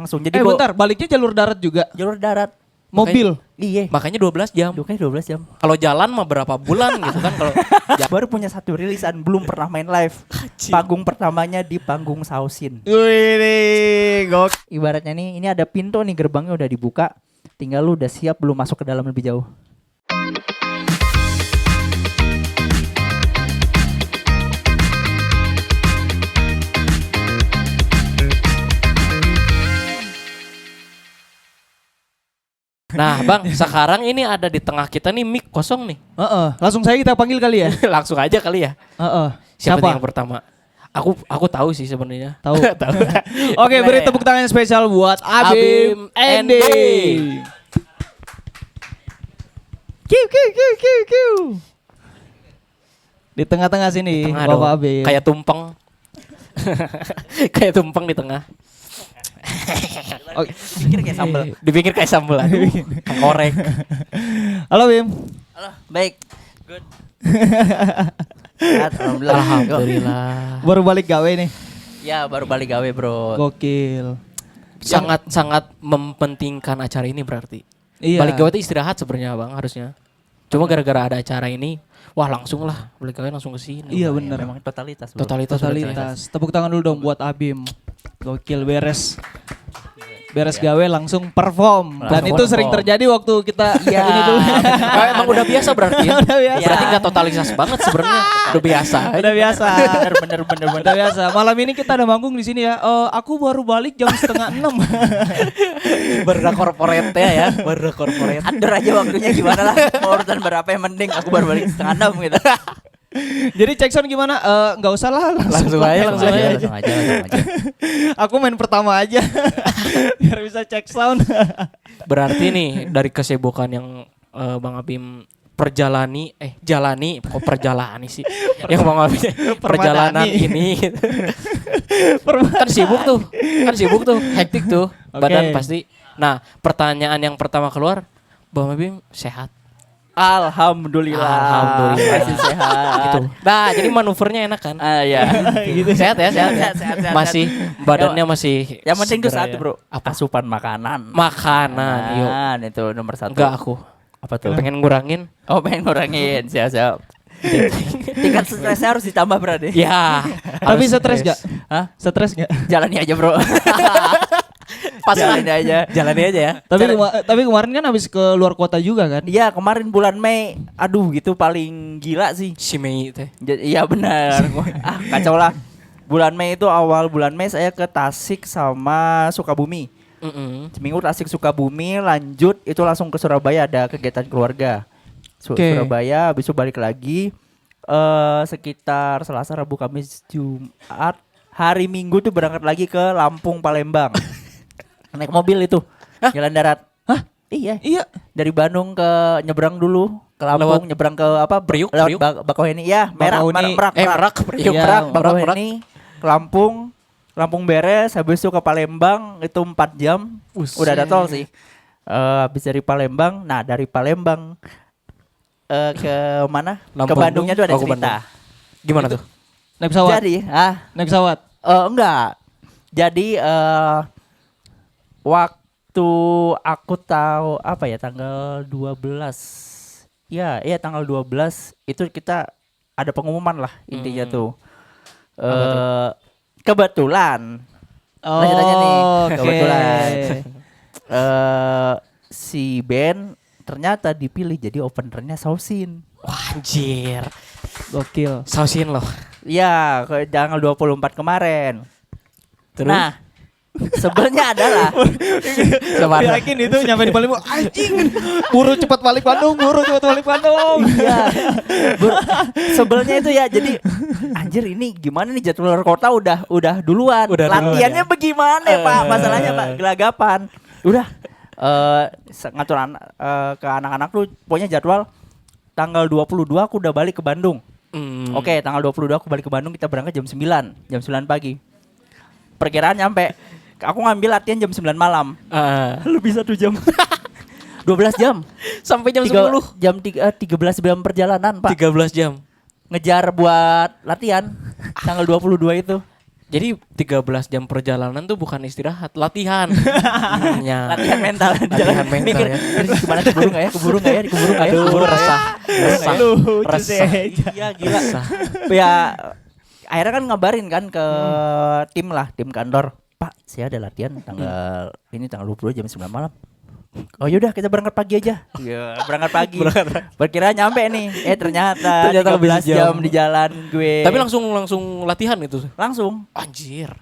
langsung. Jadi bentar, baliknya jalur darat juga. jalur darat. Mobil. Iya. Makanya 12 jam. Dukanya 12 jam. Kalau jalan mah berapa bulan gitu kan kalau Baru punya satu rilisan, belum pernah main live. Panggung pertamanya di panggung Sausin. Wih, gok. Ibaratnya nih, ini ada pintu nih, gerbangnya udah dibuka. Tinggal lu udah siap belum masuk ke dalam lebih jauh. Nah bang, sekarang ini ada di tengah kita nih mic kosong nih. Langsung saya kita panggil kali ya. Langsung aja kali ya. Siapa nih yang pertama? Aku tahu sih sebenarnya. Tahu. Oke, beri tepuk tangan yang spesial buat Abim Endi. Kiu. Di tengah-tengah sini, Tengah Bapak dong. Abim. Kayak tumpeng. Kayak tumpeng di tengah. Pikir kayak sambal. Dipikir kayak sambal. Aduh, korek. Halo Bim. Halo, baik. Good. Alhamdulillah. Baru balik gawe nih. Ya, baru balik gawe, Bro. Gokil. Sangat mempentingkan acara ini berarti. Iya. Balik gawe itu istirahat sebenarnya bang harusnya. Cuma gara-gara ada acara ini, wah langsung lah balik gawe langsung ke sini. Iya benar. Memang totalitas, Bro. Totalitas. Tepuk tangan dulu dong buat Abim. Gokil, beres gawe langsung perform. Dan itu sering terjadi waktu kita ini dulu. Emang udah biasa berarti ya? Udah biasa. Berarti gak totalitas banget sebenarnya. Udah biasa. Udah biasa. Bener. Udah biasa. Malam ini kita ada manggung di sini ya. Aku baru balik jam 5:30. Berda corporate ya. Berda corporate. Atur aja waktunya gimana lah. Mau urutan berapa yang mending. Aku baru balik 5:30 gitu. Jadi cek sound gimana? Nggak usah lah. Langsung aja. Aku main pertama aja. Biar bisa cek sound. Berarti nih dari kesibukan yang Bang Abim jalani kok perjalani sih yang Bang Abim perjalanan ini kan sibuk tuh hektik tuh badan pasti. Nah pertanyaan yang pertama keluar, Bang Abim sehat? Alhamdulillah. Masih sehat. Gitu. Nah jadi manuvernya enak kan? Ya. Gitu. Sehat. Masih badannya masih. Yang penting tuh satu, ya. Bro. Apa? Asupan makanan. Yuk. Itu nomor 1. Enggak aku. Apa tuh? Pengen ngurangin. Oh, pengen ngurangin. Siap. Tingkat stresnya harus ditambah, berarti. Ya. Tapi stres gak? Hah? Stres gak? Jalani aja, Bro. Jalani aja ya. Tapi kemarin kan habis ke luar kota juga kan? Iya, kemarin bulan Mei. Aduh, gitu paling gila sih. Si Mei teh. Iya benar. Kacau lah. Bulan Mei itu awal bulan Mei saya ke Tasik sama Sukabumi. Seminggu Tasik Sukabumi, lanjut itu langsung ke Surabaya, ada kegiatan keluarga. Surabaya, habis itu balik lagi sekitar Selasa, Rabu, Kamis, Jumat, hari Minggu tuh berangkat lagi ke Lampung, Palembang. Naik mobil itu. Jalan darat. Hah? Iya. Dari Dari Bandung ke nyebrang dulu ke Lampung, nyebrang ke apa? Priuk. Bakauheni. Ya, Merak. Priuk. Bakauheni ke Lampung beres, habis itu ke Palembang itu 4 jam. Udah ada tol sih. Habis dari Palembang, dari Palembang ke mana? Ke Bandungnya tuh ada cerita. Gimana tuh? naik pesawat. Jadi, naik pesawat. Enggak. Jadi waktu aku tahu tanggal 12. Iya tanggal 12 itu kita ada pengumuman lah intinya tuh. Kebetulan. Lanjut aja nih. Kebetulan. Si Ben ternyata dipilih jadi openernya Sausin. Wah, anjir. Gokil. Sausin loh. Iya, tanggal 24 kemarin. Terus? Nah, sebelnya adalah Yakin itu nyampe di Palembang, anjing. Buru cepat balik Bandung. Iya. Sebelnya itu ya, jadi anjir ini gimana nih jadwal luar kota udah duluan. Latihannya bagaimana Pak? Masalahnya Pak, gelagapan. Udah ngatur ke anak-anak tuh pokoknya jadwal tanggal 22 aku udah balik ke Bandung. Oke, tanggal 22 aku balik ke Bandung, kita berangkat jam 9 pagi. Perkiraan nyampe aku ngambil latihan jam 9 malam. Lebih 1 jam. 12 jam. Sampai jam 10. Jam 13 jam perjalanan, Pak. 13 jam. Ngejar buat latihan tanggal 22 itu. Jadi 13 jam perjalanan tuh bukan istirahat, latihan. Latihan mental di jalan. Latihan mental Mikir, ya. "Ini gimana keburu nggak ya? Keburu nggak ya? Keburu nggak ya? Aduh, Keburu nggak ya?" resah. Resah. Lucu sih. Resah. Iya gila. Ya akhirnya kan ngabarin kan ke tim kantor. Pak, saya ada latihan tanggal ini tanggal 20 jam 9 malam. Oh yaudah kita berangkat pagi aja. Iya, berangkat pagi. Berkira nyampe nih. Ternyata 13 jam di jalan gue. Tapi langsung latihan itu. langsung Anjir.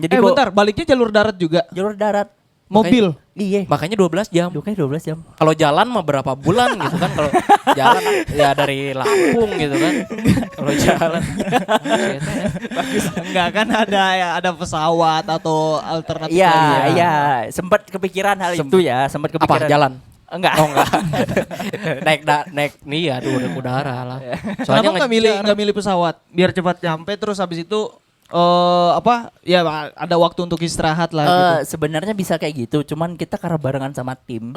jadi Bentar, baliknya jalur darat juga. jalur darat. Mobil. Iya. Makanya 12 jam. Dukanya 12 jam. Kalau jalan mah berapa bulan gitu kan, kalau jalan ya dari Lampung gitu kan. Kalau jalan. Bagus. Enggak kan ada pesawat atau alternatif Iya, lainnya. iya, sempat kepikiran hal itu ya, sempat Apa kepikiran. jalan? Enggak. Oh enggak. naik nih ya udara lah. Kenapa nggak milih pesawat biar cepat nyampe terus habis itu ya ada waktu untuk istirahat lah gitu. Sebenarnya bisa kayak gitu, cuman kita karena barengan sama tim,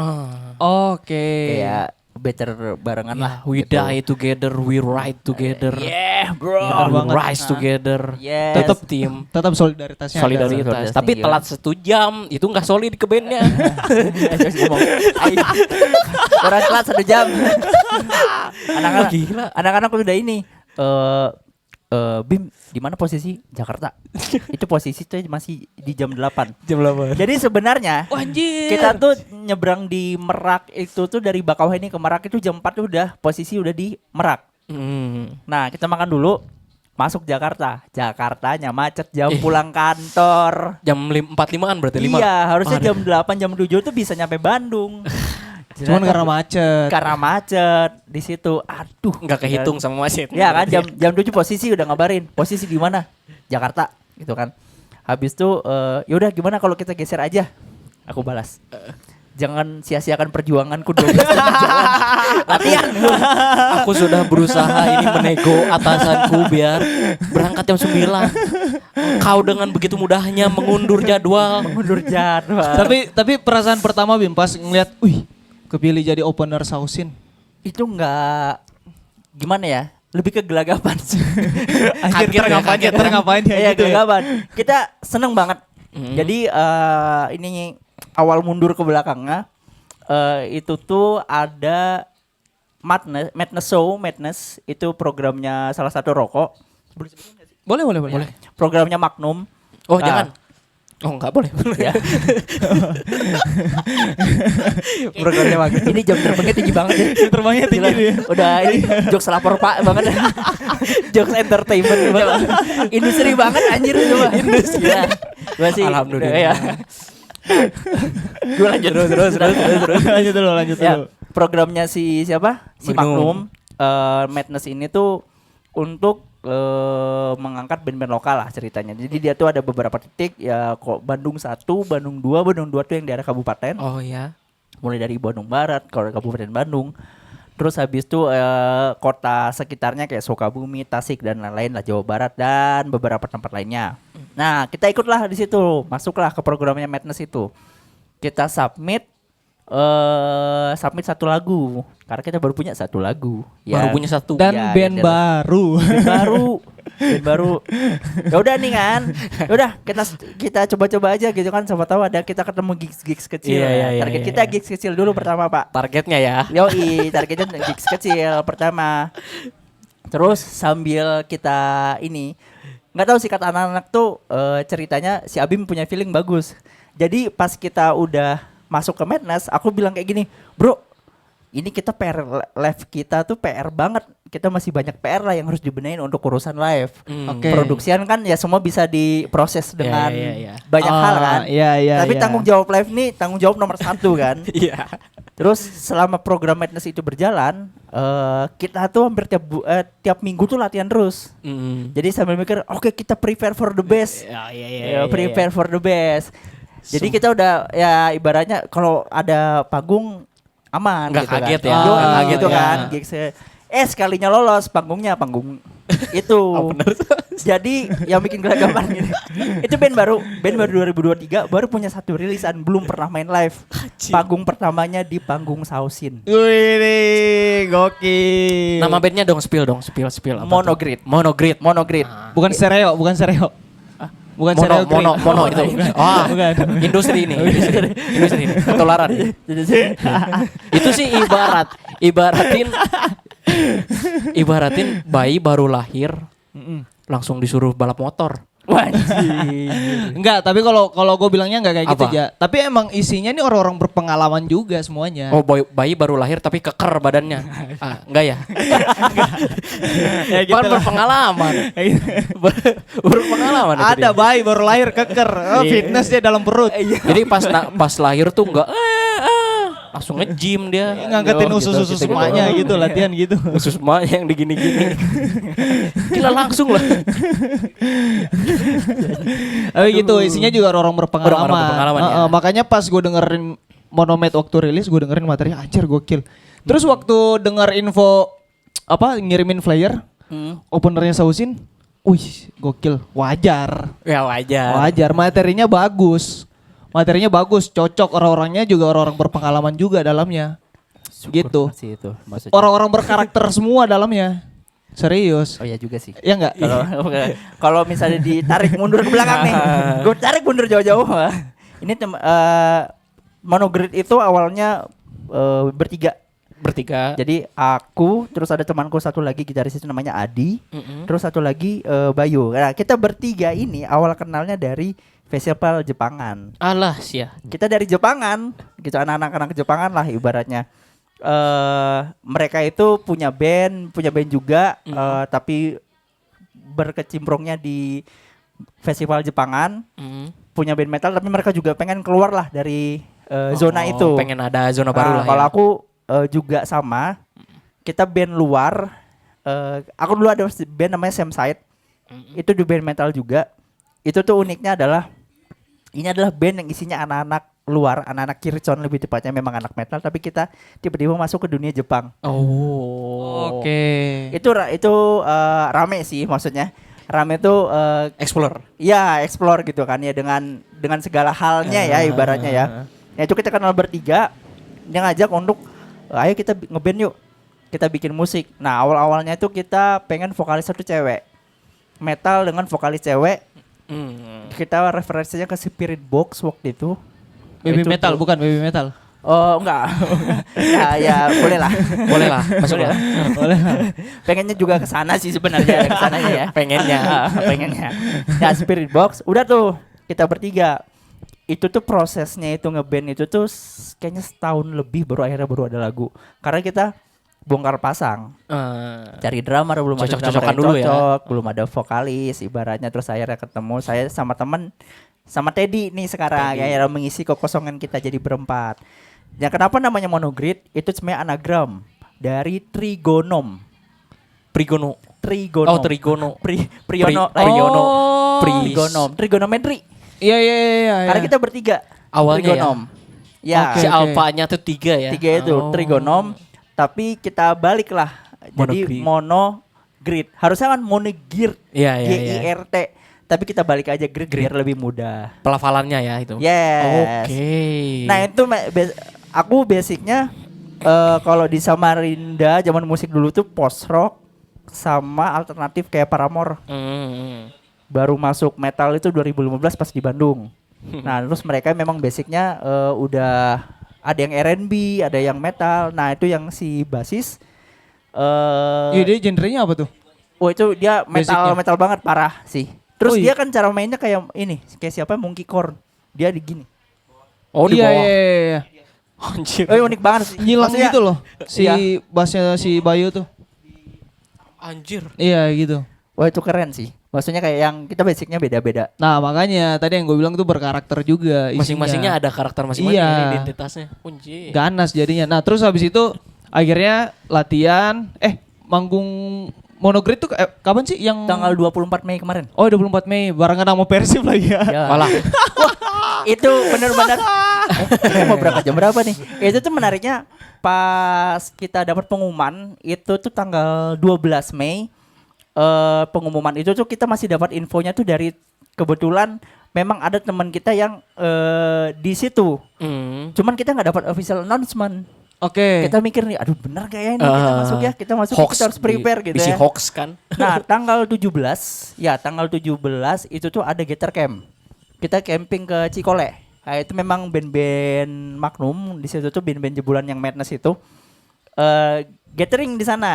Oke. kayak better barengan lah. We gitu. die together, we ride together. Yeah, bro. We banget. rise together. Yes. Tetap tim. Tetap solidaritasnya. ada. Solidaritas. solidaritas Tapi tinggi telat 1 jam itu nggak solid ke bandnya. Terus ngomong, orang telat 1 jam. Anak-anak, Gila. anak-anak udah ini. Bim, di mana posisi Jakarta? Itu posisi tuh masih di jam 8. Jam 8. Jadi sebenarnya Anjir. kita tuh nyebrang di Merak itu tuh dari Bakauheni ke Merak itu jam 4 tuh udah posisi udah di Merak. Nah, kita makan dulu, masuk Jakarta. Jakartanya macet jam pulang kantor. Jam 45-an berarti 5. Iya, harusnya jam 8 jam 7 tuh bisa nyampe Bandung. Cuman karena macet. Karena macet di situ. Aduh, Nggak kehitung sama macet. ya kan jam 7 posisi udah ngabarin. Posisi di mana? Jakarta gitu kan. Habis tuh yaudah gimana kalau kita geser aja? Aku balas. Jangan sia-siakan perjuanganku 12 jam jalan. Latihan. Aku sudah berusaha ini menego atasanku biar berangkat jam 9. Kau dengan begitu mudahnya mengundur jadwal. Mundur jadwal. Tapi perasaan pertama Bim pas ngeliat, kepilih jadi opener Sausin. Itu enggak gimana ya? Lebih ke gelagapan sih. Kaget ngapain ya Iya, gitu ya. gelagapan. Kita seneng banget. Jadi ini awal mundur ke belakangnya itu tuh ada Madness itu programnya salah satu rokok. Boleh. Programnya Magnum. Oh, jangan. Oh, enggak boleh. Ya. Programnya Magnum. Ini jam terbangnya tinggi banget ya. Terbangnya tinggi Gila. dia. Udah ini jokes lapor Pak banget. Jokes entertainment banget. Industri banget anjir coba. Industri. Ya. Gua sih. Alhamdulillah. Ya. Gue lanjut terus. Lanjut dulu. Ya, programnya si siapa? Si Magnum. Magnum. Madness ini tuh untuk mengangkat band-band lokal lah ceritanya. Jadi dia tuh ada beberapa titik ya kok Bandung 1, Bandung 2 tuh yang daerah kabupaten. Oh ya. Mulai dari Bandung Barat, kalau Kabupaten Bandung. Terus habis itu kota sekitarnya kayak Sukabumi, Tasik dan lain-lain lah, Jawa Barat dan beberapa tempat lainnya. Nah, kita ikutlah di situ, masuklah ke programnya Madness itu. Kita submit satu lagu karena kita baru punya satu lagu. Baru punya satu. Dan Ya, band ya, baru. Band baru. Ya udah nih kan. Ya udah kita coba-coba aja gitu kan, siapa tahu ada kita ketemu gigs kecil. Iya, Target iya, kita iya. gigs kecil dulu pertama, Pak. Targetnya ya. Yoi, targetnya gigs kecil pertama. Terus sambil kita ini, nggak tahu sih kata anak-anak tuh ceritanya si Abim punya feeling bagus. Jadi pas kita udah masuk ke Madness, aku bilang kayak gini, bro, ini kita PR live kita tuh PR banget. Kita masih banyak PR lah yang harus dibenahin untuk urusan live. Oke. Produksian kan ya semua bisa diproses dengan iya. banyak hal kan. Iya. Tapi tanggung jawab live nih tanggung jawab nomor 1 kan. Iya. Terus selama program Madness itu berjalan, kita tuh hampir tiap minggu tuh latihan terus. Jadi sambil mikir, oke kita prepare for the best. Iya. Prepare for the best. Jadi kita udah ya ibaratnya kalau ada panggung aman Nggak gitu kaget kan. ya, Yoi, nggak kaget gitu ya. kan. Gigs sekalinya lolos panggung itu. Jadi yang bikin gelagapan gini. Itu band baru 2023 baru punya satu rilisan, belum pernah main live. Panggung pertamanya di panggung Sausin. Wih, gokil. Nama bandnya dong, spill. Apa Monogrid. tuh? Monogrid. Monogrid. Bukan stereo. Bukan Mono, cereal green. mono itu. Ah, Bukan. industri ini. Industri ini. Ketularan. Itu sih ibaratin bayi baru lahir langsung disuruh balap motor. Enggak, tapi kalau gue bilangnya enggak kayak gitu Apa? aja. Tapi emang isinya nih orang-orang berpengalaman juga semuanya. Oh, bayi baru lahir tapi keker badannya. Enggak ya? Ya gitu Bukan lah. berpengalaman. Berpengalaman itu Ada dia. bayi baru lahir keker. Oh, Iya. fitness dia dalam perut. Jadi pas lahir tuh enggak langsung nge-gym dia. Ngangkatin Gitu, usus-usus gitu, emaknya gitu, latihan gitu. Usus emaknya yang digini-gini. Gila langsung lah. Tapi gitu, isinya juga orang berpengalaman. Orang-orang berpengalaman, ya. Makanya pas gue dengerin Monomed waktu rilis, gue dengerin materi anjir gokil. Terus waktu denger info ngirimin flyer, openernya Sausin, wih gokil, wajar. Ya wajar. Wajar, materinya bagus. Materinya bagus, cocok orang-orangnya juga orang-orang berpengalaman juga dalamnya. Gitu. Sih itu maksudnya. Orang-orang berkarakter semua dalamnya. Serius. Oh iya juga sih. Ya enggak? Kalau misalnya ditarik mundur ke belakang nih, gue tarik mundur jauh-jauh. Ini Monogrid itu awalnya bertiga. Jadi aku, terus ada temanku satu lagi gitaris itu namanya Adi, terus satu lagi Bayu. Nah, kita bertiga ini awal kenalnya dari festival Jepangan. Alah sia. Kita dari Jepangan, gitu anak-anak Jepangan lah ibaratnya. Mereka itu punya band juga, tapi berkecimplungnya di festival Jepangan. Punya band metal, tapi mereka juga pengen keluar lah dari zona itu. Pengen ada zona baru lah. Kalau Ya. aku juga sama, kita band luar. Aku dulu ada band namanya Samside. Itu di band metal juga. Itu tuh uniknya adalah ini adalah band yang isinya anak-anak luar, anak-anak Kircon lebih tepatnya, memang anak metal, tapi kita tiba-tiba masuk ke dunia Jepang. Oh. Oke. Itu rame sih, maksudnya rame itu Explore. ya explore gitu kan ya, dengan segala halnya ya ibaratnya ya. Ya itu kita kenal bertiga, dia ngajak untuk ayo kita ngeband yuk, kita bikin musik. Nah awal-awalnya itu kita pengen vokalis satu cewek, metal dengan vokalis cewek. Kita referensinya ke Spirit Box waktu itu. Baby Itu metal tuh. bukan baby metal. Oh enggak. ya boleh lah. Boleh lah, masuk lah. Boleh. Pengennya juga ke sana sih sebenarnya, ke sananya ya. Pengennya. Ya Spirit Box, udah tuh kita bertiga. Itu tuh prosesnya itu ngeband itu tuh kayaknya setahun lebih akhirnya baru ada lagu. Karena kita bongkar pasang. Cari drummer, belum ada drummer yang dulu ya. cocok, belum ada vokalis ibaratnya. Terus akhirnya ketemu saya sama temen, sama Teddy nih sekarang akhirnya mengisi kekosongan kita jadi berempat. Ya kenapa namanya Monogrid? Itu sebenarnya anagram dari Trigonom. Trigono. Trigonom. Oh, Trigono. Priyono. Priyono. Trigonom. Trigonometri. Iya. Karena kita bertiga. Awalnya Trigonom. Ya. Oke. Si alfanya tuh 3 ya. 3 itu Trigonom. Tapi kita balik lah. Jadi Monogrid. Harusnya kan Monogrid. Iya. GIRT. Tapi kita balik aja grid biar lebih mudah. Pelafalannya ya itu. Yes. Oke. Nah itu aku basicnya kalau di Samarinda zaman musik dulu tuh post rock sama alternatif kayak Paramore. Baru masuk metal itu 2015 pas di Bandung. Nah terus mereka memang basicnya udah ada yang R&B, ada yang metal. Nah itu yang si basis. Iya, dia genrenya apa tuh? Oh itu dia Basicnya. metal banget parah sih. Terus Oh, iya. dia kan cara mainnya kayak ini, kayak siapa Monkey Corn. Dia di gini. Oh di bawah. Iya. Anjir. Unik banget sih. Nyilang Maksudnya- gitu loh. Si Iya. bassnya si Bayu tuh. Anjir. Iya gitu. Wah itu keren sih. Maksudnya kayak yang kita basicnya beda-beda. Nah makanya tadi yang gue bilang tuh berkarakter juga isinya. Masing-masingnya ada karakter masing-masing Iya. identitasnya. Kunci. Ganas jadinya. Nah terus habis itu akhirnya latihan. Manggung Monogrid tuh kapan sih yang Tanggal 24 Mei kemarin. Oh 24 Mei barengan sama Persib lagi ya. Ya. Malah. Itu benar-benar mau berangkat jam berapa nih? Itu tuh menariknya pas kita dapat pengumuman itu tuh tanggal 12 Mei. Pengumuman itu tuh kita masih dapat infonya tuh dari kebetulan memang ada teman kita yang di situ. Cuman kita nggak dapat official announcement. Oke. Kita mikir nih, aduh benar gak ya ini kita masuk ya, kita masuk Hoax, kita harus prepare gitu bisi ya. hoax kan. Nah, tanggal 17 itu tuh ada Gather Camp. Kita camping ke Cikole. Nah, itu memang band-band Magnum di situ tuh band-band jebolan yang Madness itu gathering di sana.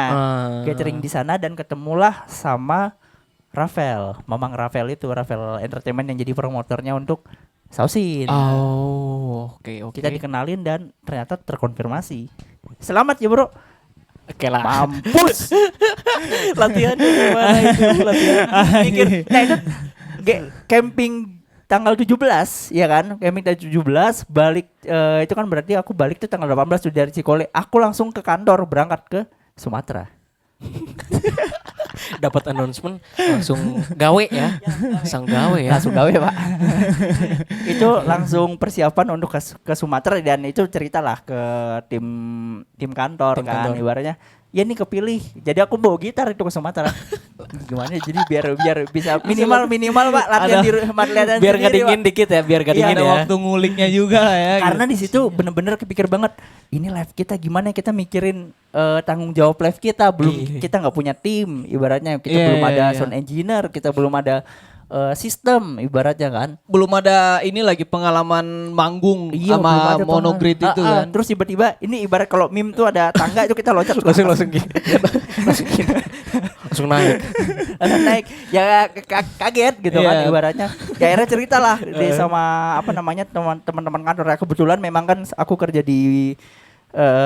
Gathering di sana dan ketemulah sama Rafael, Mamang Rafael itu, Rafael Entertainment yang jadi promotornya untuk Sausin. Oh, oke. Kita dikenalin dan ternyata terkonfirmasi. Selamat ya, Bro. Oke lah. Mampus. Latihan gimana itu latihan? Mikir. Nah, itu camping tanggal 17 ya kan? Camping tanggal 17 balik itu kan berarti aku balik tuh tanggal 18 tuh dari Cikole. Aku langsung ke kantor berangkat ke Sumatera. Dapat announcement langsung gawe ya. Langsung gawe ya. Langsung gawe, Pak. Itu langsung persiapan untuk ke Sumatera dan itu ceritalah ke tim kantor Tim kan kantor. ibaratnya. Ya ini kepilih. Jadi aku bawa gitar itu ke Sumatera. Gimana ya? Jadi biar bisa minimal Pak latihan di rumah latihan Biar nggak sendiri, dingin Pak. dikit ya, biar nggak Iya, dingin Ada ya. waktu nguliknya juga lah ya. Karena di situ bener-bener kepikir banget ini live kita gimana kita mikirin tanggung jawab live kita belum kita nggak punya tim ibaratnya kita Iya, belum iya, ada iya. sound engineer kita belum ada sistem ibaratnya kan. Belum ada ini lagi pengalaman manggung Iya, belum sama ada monogrid pengalaman. itu kan. Terus tiba-tiba ini ibarat kalau meme tuh ada tangga itu kita loncat langsung gini. Langsung naik. naik ya kaget gitu kan Iya. ibaratnya. Ya akhirnya cerita lah sama apa namanya teman-teman kantor. Kebetulan memang kan aku kerja di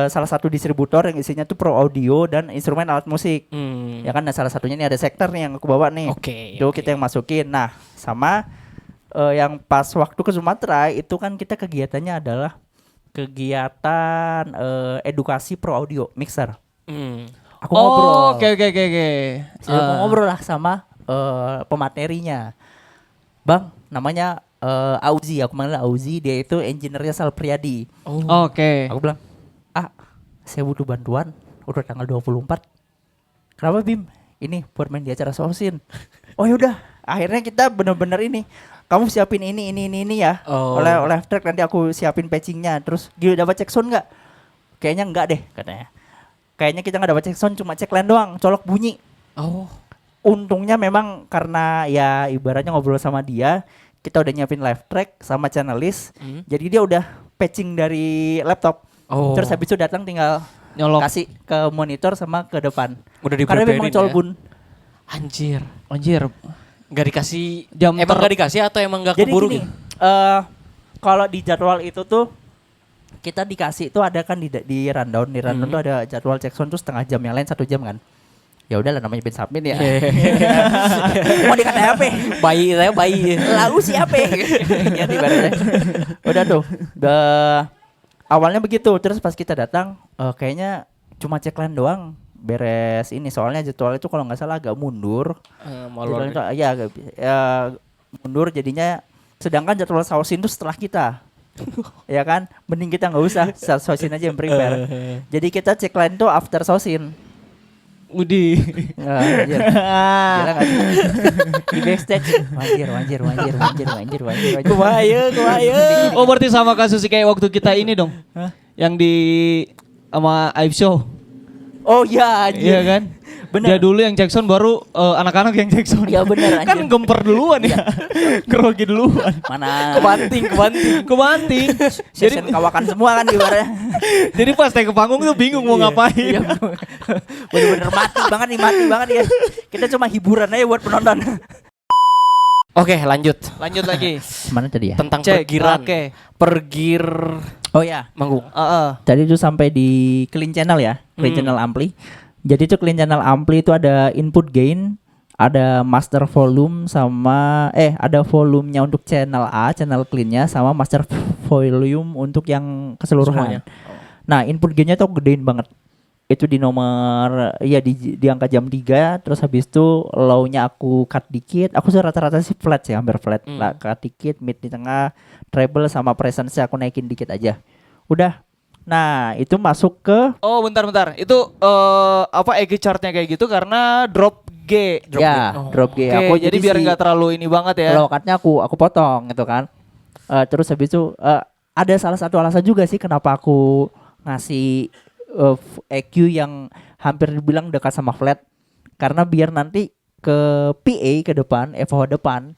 salah satu distributor yang isinya tuh pro audio dan instrumen alat musik. Ya kan, nah salah satunya ini ada sektor nih yang aku bawa nih. Oke, Itu oke. kita yang masukin. Nah, sama yang pas waktu ke Sumatera itu kan kita kegiatannya adalah kegiatan edukasi pro audio mixer. Aku ngobrol. Oke. Saya mau ngobrol lah sama pematerinya. Bang, namanya Auzi, aku manggil Auzi, dia itu engineer-nya Sal Priadi. Oke. Aku bilang, saya butuh bantuan, udah tanggal 24. Kenapa Bim? Ini buat main di acara Sausin. Oh yaudah, akhirnya kita bener-bener ini. Kamu siapin ini ya. Oh. Oleh live track nanti aku siapin patchingnya. Terus Gil dapat cek sound nggak? Kayaknya nggak deh katanya. Kayaknya kita nggak dapat cek sound, cuma cek line doang, colok bunyi. Oh. Untungnya memang karena ya ibaratnya ngobrol sama dia, kita udah nyiapin live track sama channel list. Jadi dia udah patching dari laptop. Oh. Terus habis itu datang tinggal Nyolok. kasih ke monitor sama ke depan. Udah Karena memang dipreparein ya? colbun. Anjir. Anjir. Nggak dikasih Jam emang nggak dikasih atau emang nggak Jadi keburu gini, gitu? kalau di jadwal itu tuh kita dikasih tuh ada kan di rundown, tuh ada jadwal check sound tuh setengah jam, yang lain 1 jam kan. Ya udahlah namanya Ben Sapin ya. Mau dikata apa? Bayi saya bayi. Lalu siapa? Gitu ibaratnya. Udah tuh. Awalnya begitu, terus pas kita datang kayaknya cuma cek line doang. Beres ini soalnya jadwal itu kalau nggak salah agak mundur. Molor. Jadwal itu, ya agak mundur jadinya. Sedangkan jadwal Sausin itu setelah kita. Ya kan, mending kita nggak usah Sausin aja yang prepare. Jadi kita cek line tuh after Sausin. Udi. Anjir. Gila nggak sih? Di backstage. Wanjir. Kumaha. Oh berarti sama kasus kayak waktu kita ini dong. Yang di sama Ive Show. Oh iya anjir. Iya kan? Bener. Dia dulu yang Jackson baru anak-anak yang Jackson. Iya bener, Kan anjir. gemper duluan ya. Grogi duluan. Mana? Kebanting. Session kawakan semua kan ibaratnya. Jadi pas naik ke panggung tuh bingung mau ngapain. Iya, bener-bener mati banget ya. Kita cuma hiburan aja buat penonton. Oke, lanjut. Lanjut lagi. Mana tadi ya? Tentang Cek, pergiran. oke. Pergir Oh ya. manggung. Tadi itu sampai di clean channel ya, clean channel ampli. Jadi itu clean channel ampli itu ada input gain, ada master volume sama ada volumenya untuk channel A, channel cleannya sama master volume untuk yang keseluruhan. Semuanya. Nah, input gainnya tuh gedein banget. Itu di nomor ya di angka jam 3, terus habis itu low-nya aku cut dikit. Aku sih rata-rata sih flat sih, hampir flat. Lah, cut dikit, mid di tengah, treble sama presence aku naikin dikit aja. Udah. Nah, itu masuk ke Oh bentar. Itu apa EG chartnya kayak gitu karena drop G. drop G. Oke, Aku jadi biar si nggak terlalu ini banget ya. low cut-nya aku potong gitu kan. Terus habis itu ada salah satu alasan juga sih kenapa aku ngasih EQ yang hampir dibilang dekat sama flat, karena biar nanti ke PA ke depan, FOH depan,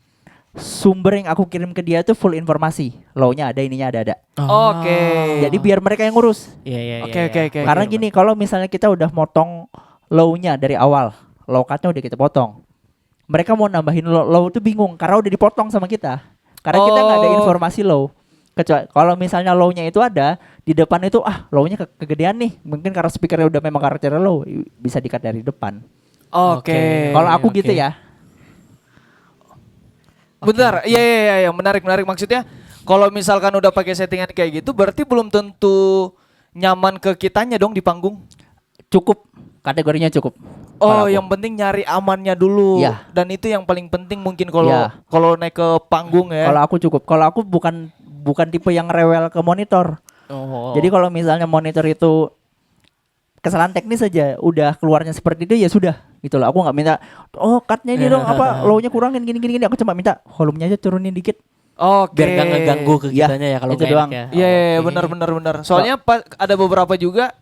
sumber yang aku kirim ke dia tuh full informasi, low-nya ada, ininya ada. Oke. Jadi biar mereka yang ngurus. Iya. Oke. Karena gini, kalau misalnya kita udah motong low-nya dari awal, low cut-nya udah kita potong, mereka mau nambahin low tuh bingung karena udah dipotong sama kita. Karena kita nggak ada informasi low. Kecuali kalau misalnya low-nya itu ada di depan itu, low-nya kegedean nih. Mungkin karena speakernya udah memang karakternya low, bisa di-cut dari depan. Oke. Kalau aku oke. gitu ya. Bentar, iya, menarik. Maksudnya kalau misalkan udah pakai settingan kayak gitu, berarti belum tentu nyaman ke kitanya dong di panggung. Cukup, kategorinya cukup. Oh, Kalau aku. yang penting nyari amannya dulu. Iya. Dan itu yang paling penting mungkin kalau Iya. kalau naik ke panggung ya. Kalau aku cukup. Kalau aku bukan tipe yang rewel ke monitor. Oh. Jadi kalau misalnya monitor itu kesalahan teknis saja, udah keluarnya seperti itu ya sudah gitu loh. Aku nggak minta cutnya ini dong low-nya kurangin gini. Aku cuma minta volumenya aja turunin dikit. Oke. biar gak ngeganggu ke Iya, kitanya ya kalau itu nggak doang. enak ya. Iya, Oke. benar. Soalnya ada beberapa juga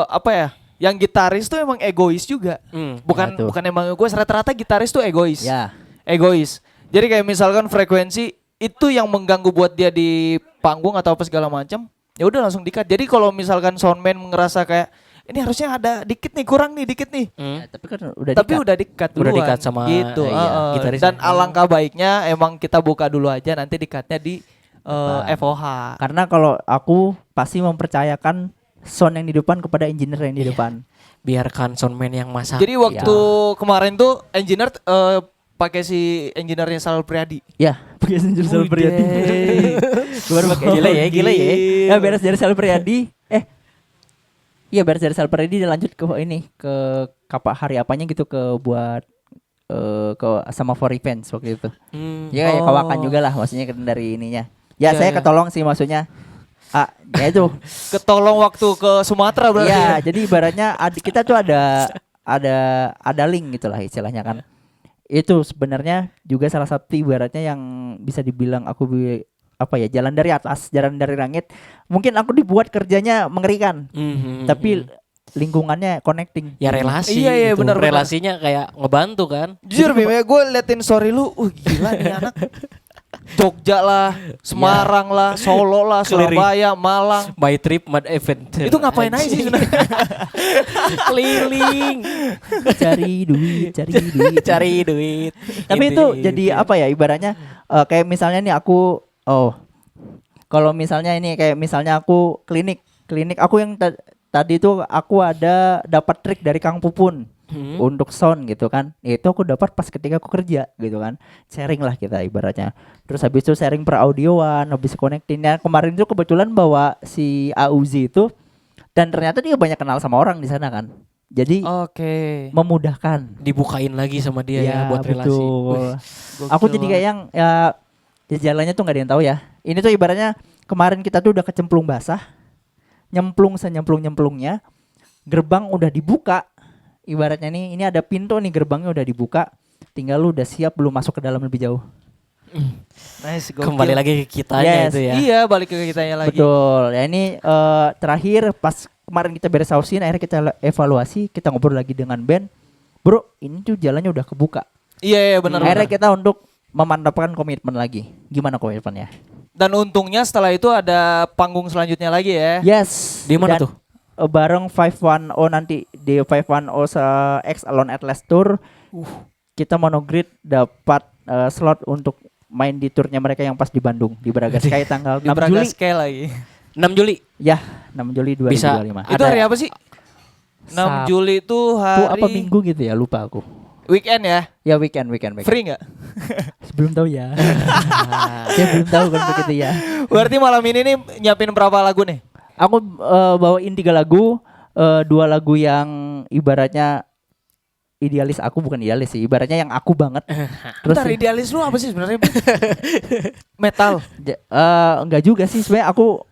apa ya? Yang gitaris tuh emang egois juga. Ya, tuh. Bukan emang egois, rata-rata gitaris tuh egois. Ya. Egois. Jadi kayak misalkan frekuensi itu yang mengganggu buat dia di panggung atau apa segala macam, ya udah langsung di-cut. Jadi kalau misalkan soundman ngerasa kayak ini harusnya ada dikit nih, kurang nih, dikit nih. Ya, tapi kan udah Tapi di-cut. udah di-cut Udah duluan. di-cut sama, gitu. iya, gitaris. Dan alangkah baiknya emang kita buka dulu aja, nanti di-cutnya di FOH. Karena kalau aku pasti mempercayakan sound yang di depan kepada engineer yang di depan. Biarkan soundman yang masak. Jadi waktu kemarin tuh engineer pakai si engineernya Salul Priadi. Ya, pakai engineer Sal Priadi. Gue baru pakai. Gila ya. Ya beres dari Sal Priadi. Iya beres dari Sal Priadi dia lanjut ke ini ke hari apanya gitu ke buat ke sama For Events waktu itu. Ya kayak kawakan juga lah maksudnya dari ininya. Ya Iya, saya iya. ketolong sih maksudnya. Ya itu. Ketolong waktu ke Sumatera berarti. Iya, jadi ibaratnya kita tuh ada link gitu lah istilahnya kan. Itu sebenarnya juga salah satu ibaratnya yang bisa dibilang jalan dari atas, jalan dari langit. Mungkin aku dibuat kerjanya mengerikan, tapi lingkungannya connecting. ya relasi. Iya, gitu. benar. Relasinya kayak ngebantu kan. Jujur Bim, gue liatin story lu, gila nih anak. Jogja lah, Semarang lah, Solo lah, Keliling. Surabaya, Malang. By trip mad event. Itu ngapain aja sih sebenarnya? Keliling. Cari duit. Cari duit. Tapi itu jadi apa ya ibaratnya kayak misalnya nih aku kalau misalnya ini kayak misalnya aku klinik aku yang tadi itu aku ada dapat trik dari Kang Pupun untuk sound gitu kan. Itu aku dapat pas ketika aku kerja gitu kan. Sharing lah kita ibaratnya. Terus habis itu sharing per audioan, habis connectingnya kemarin itu kebetulan bawa si Auzi itu dan ternyata dia banyak kenal sama orang di sana kan. Jadi Oke. memudahkan. dibukain lagi sama dia ya buat relasi. betul. Gokil Aku jadi kayak yang ya jalannya tuh nggak ada yang tahu ya. Ini tuh ibaratnya kemarin kita tuh udah kecemplung basah, nyemplung senyemplung-nyemplungnya, gerbang udah dibuka. Ibaratnya nih, ini ada pintu nih gerbangnya udah dibuka, tinggal lu udah siap belum masuk ke dalam lebih jauh. Nice, gokil. Kembali lagi ke kitanya Yes. itu ya. Iya, balik ke kitanya lagi. Betul. Ya ini terakhir pas kemarin kita beres sausin, akhirnya kita evaluasi, kita ngobrol lagi dengan band. Bro, ini tuh jalannya udah kebuka. Iya, benar. Akhirnya kita untuk memantapkan komitmen lagi. Gimana komitmennya? Dan untungnya setelah itu ada panggung selanjutnya lagi ya. Yes. Di mana Dan, tuh? Bareng 510 nanti di 510 X Alone Atlas Tour. Kita monogrid dapat slot untuk main di turnya mereka yang pas di Bandung di Braga Sky tanggal Di 6 Braga Juli. Sky lagi. 6 Juli. Ya, 6 Juli 2025. Bisa. Itu hari apa sih? 6 Juli itu Itu hari apa minggu gitu ya, lupa aku. weekend ya. Ya weekend. Free nggak? Belum tahu ya. Saya belum tahu kan begitu ya. Berarti malam ini nih nyiapin berapa lagu nih? Aku bawain 3 lagu, 2 lagu yang ibaratnya idealis aku, bukan idealis sih, ibaratnya yang aku banget. Terus Bentar, idealis lu apa sih sebenarnya? Metal. enggak juga sih sebenarnya, aku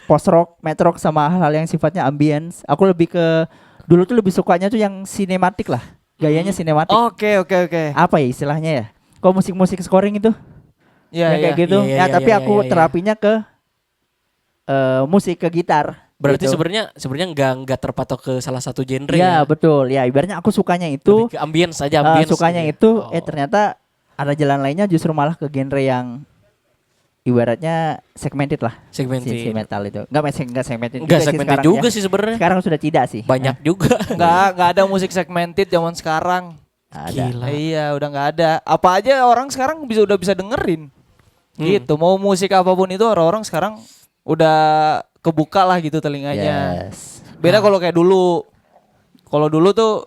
post rock, metal rock sama hal-hal yang sifatnya ambience. Aku lebih ke dulu tuh lebih sukanya tuh yang sinematik lah. Gayanya sinematik. Oke. Apa ya istilahnya ya? Kok musik-musik scoring itu? Iya, Yang kayak gitu. Iya, Ya, iya, tapi iya, aku iya. terapinya ke musik, ke gitar Berarti Gitu. sebenarnya nggak terpatok ke salah satu genre Iya ya. betul. Ya ibaratnya aku sukanya itu, Lebih ke ambience aja, ambience. sukanya gitu. itu, ternyata ada jalan lainnya justru malah ke genre yang ibaratnya segmented lah. Segmented. Si metal itu. Enggak segmented Enggak juga sih segmented sekarang juga ya. sih sebenarnya. Sekarang sudah tidak sih. Banyak juga. Nggak ada musik segmented zaman sekarang. Ada. Gila. Iya, udah nggak ada. Apa aja orang sekarang udah bisa dengerin. Gitu. Mau musik apapun itu orang-orang sekarang udah kebuka lah gitu telinganya. Yes. Beda kalau kayak dulu. Kalau dulu tuh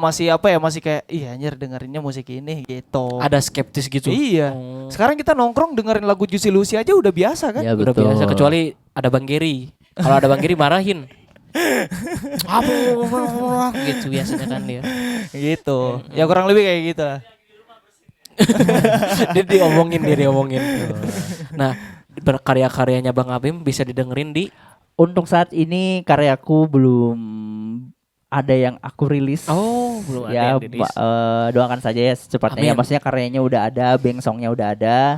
masih apa ya? Masih kayak iya anjir dengerinnya musik ini gitu. Ada skeptis gitu. Iya. Oh. Sekarang kita nongkrong dengerin lagu Juicy Lucy aja udah biasa kan? Ya, Udah betul. biasa kecuali ada Bang Geri. Kalau ada Bang Geri marahin. Apa gitu biasanya kan dia. Gitu. Ya kurang lebih kayak gitu lah. Dia diomongin. Nah, karya-karyanya Bang Abim bisa didengerin di Untuk saat ini karyaku belum ada yang aku rilis. belum ada Ya yang rilis. doakan saja ya secepatnya ya. Amin. Maksudnya karyanya udah ada, band songnya udah ada.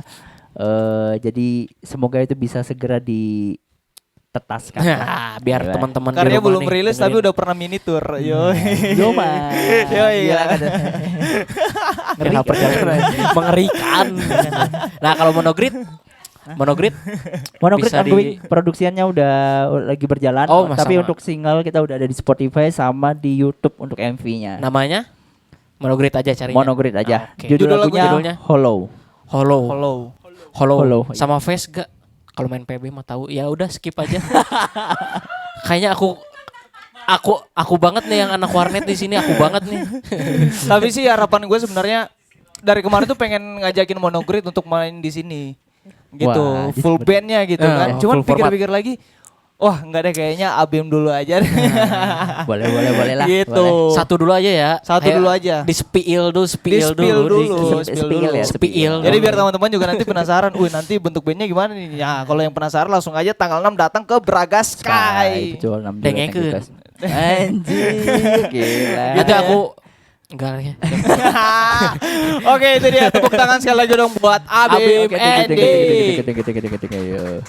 Jadi semoga itu bisa segera ditetaskan. Biar Gila. teman-teman di Karya rumah belum nih rilis tapi dengerin. udah pernah mini tour. Yo. Yo man. Yo, iya. Gila kan. Ngeri perjalanan mengerikan. Nah, kalau Monogrid Monogrid bisa ongoing, produksiannya udah lagi berjalan. Oh, Tapi sama. untuk single kita udah ada di Spotify sama di YouTube untuk MV-nya. namanya Monogrid aja carinya. Monogrid aja. Oke. Judul Judul lagunya judulnya? Hollow. Hollow. Follow. Hollow. Sama Face gak? Kalau main PB mah tahu. Ya udah skip aja. Kayaknya aku banget nih yang anak warnet di sini, aku banget nih. Tapi sih harapan gue sebenarnya dari kemarin tuh pengen ngajakin Monogrid untuk main di sini. Gitu, Wah, full bandnya gitu kan. Cuman full format. pikir-pikir lagi, wah nggak deh kayaknya Abim dulu aja deh. Boleh lah. Gitu. Boleh. Satu dulu aja ya. Satu Ayo, dulu aja. Di spill dulu. Spill dulu. Spill ya, Spill. Jadi biar teman-teman juga nanti penasaran, nanti bentuk bandnya gimana nih? Ya kalau yang penasaran langsung aja tanggal 6 datang ke Braga Sky. Betul 6 Dengekeun. Anjir, gila. Nanti aku enggak ya. Oke itu dia tepuk tangan sekali lagi dong buat Abim Abim Endi. Gede.